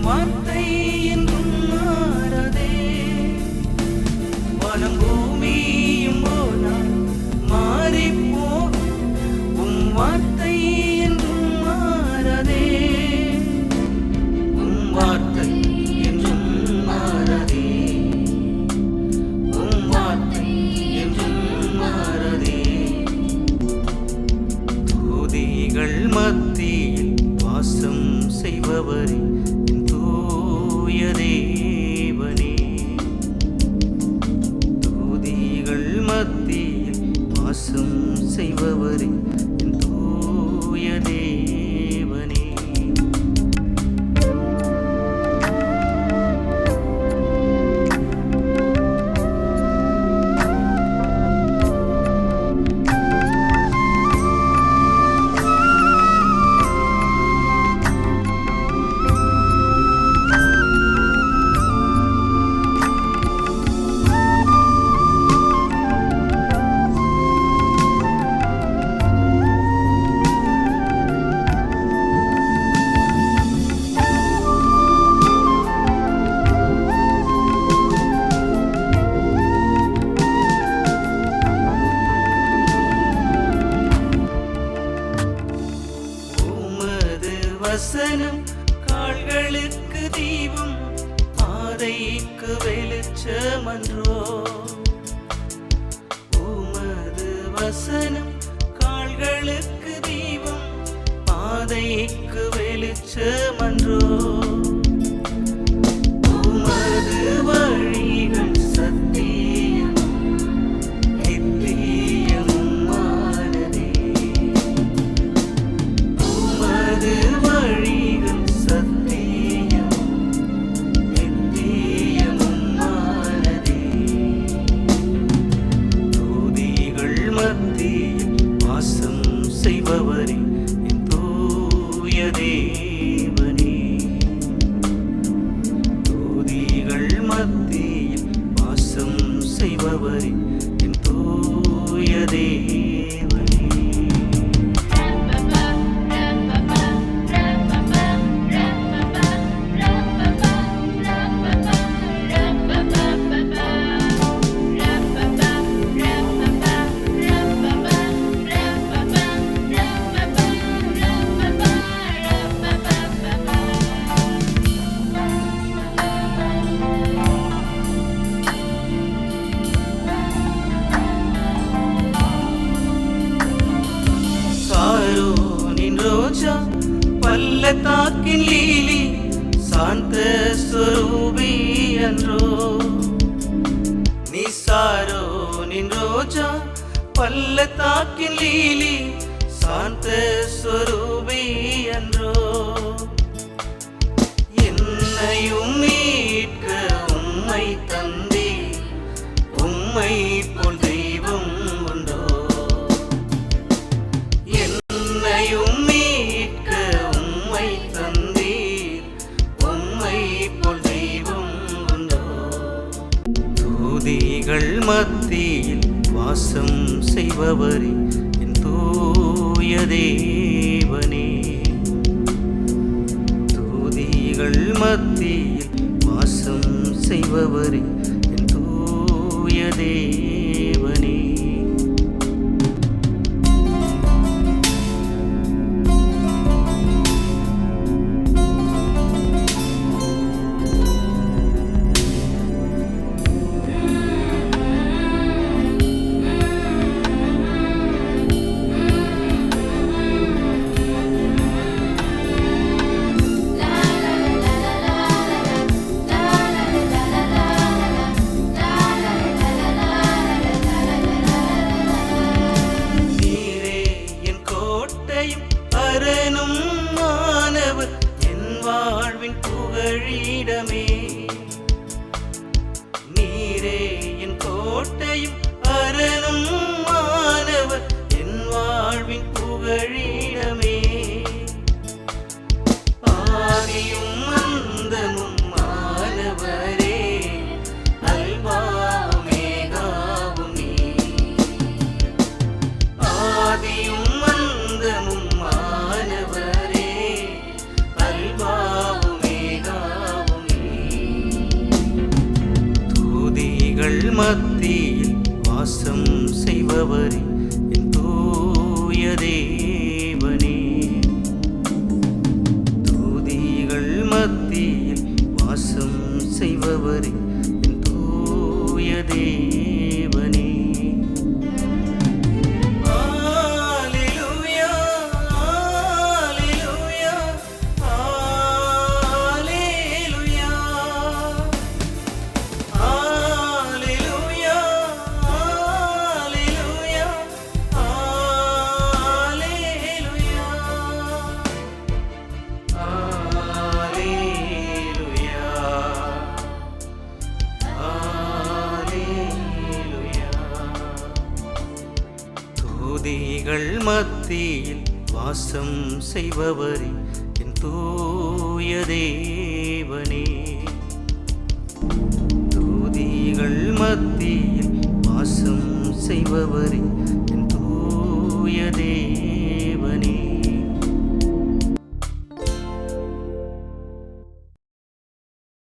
வார்த்தை என்றும் மாறதே. வனம் பூமியும் போனால் மாறிப்போகும், உம் வார்த்தை என்றும் மாறதே. உம் வார்த்தை என்றும் மாறதே. உம் வார்த்தை என்றும் மாறதே. தூதிகள் மத்தியில் வாசம் செய்பவரே, என் தூய தேவனே. தூதிகள் மத்தியில் வாசம் செய்பவரே, என் தூய தேவனே. வசனம் கால்களுக்கு தீபம், பாதைக்கு வெளிச்சமன்றோ. உமது வசனம் கால்களுக்கு தீபம், பாதைக்கு வெளிச்சமன்றோ. உமது வழிகள் சத்தியம் நித்தியமானதே. உமது வழிகள் சத்தியம் நித்தியமானதே. தூதிகள் மத்தியில் வாசம் செய்பவரே, என் தூய தேவனே. தூதிகள் மத்தியில் வாசம் செய்பவரே, என் தூய தேவனே. சாரோனின் ரோஜா, பள்ளத்தாக்கின் லீலி, சாந்த ஸ்வரூபி அன்றோ. நீ சாரோனின் ரோஜா, பள்ளத்தாக்கின் லீலி, சாந்த ஸ்வரூபி அன்றோ. என்னையும் மீட்க உம்மை தந்தே, உம்மை போல் தெய்வம் உண்டோ. என்னையும் மீட்க உம்மை தந்தீர், உம்மை போல் தெய்வம் உண்டோ. தூதிகள் மத்தியில் வாசம் செய்பவரே, என் தூய தேவனே. தூதிகள் மத்தியில் வாசம் செய்பவரே, என் தூய தேவனே. வாழ்வின் புகழிடமே, நீரே என் கோட்டையும் அரணும் மாணவர், என் வாழ்வின் புகழிடமே. ஆதியும் அந்தமும் மாணவரே, அல்பாமேகாவும் நீ. ஆதியும் அந்தமும் மாணவரே, அல்பாவுமேகா மத்தியில் வாசம் செய்பவரே என் தூய தேவனே. துதிகள் மத்தியில் வாசம் செய்பவரே என் தூய தேவனே. Alleluia, Alleluia, Alleluia. Alleluia, Alleluia, Alleluia. Alleluia, Alleluia. துதிகள் மத்தியில் வாசம் செய்பவரே என் தூய தேவனே. துதிகள் மத்தியில் வாசம் செய்பவரே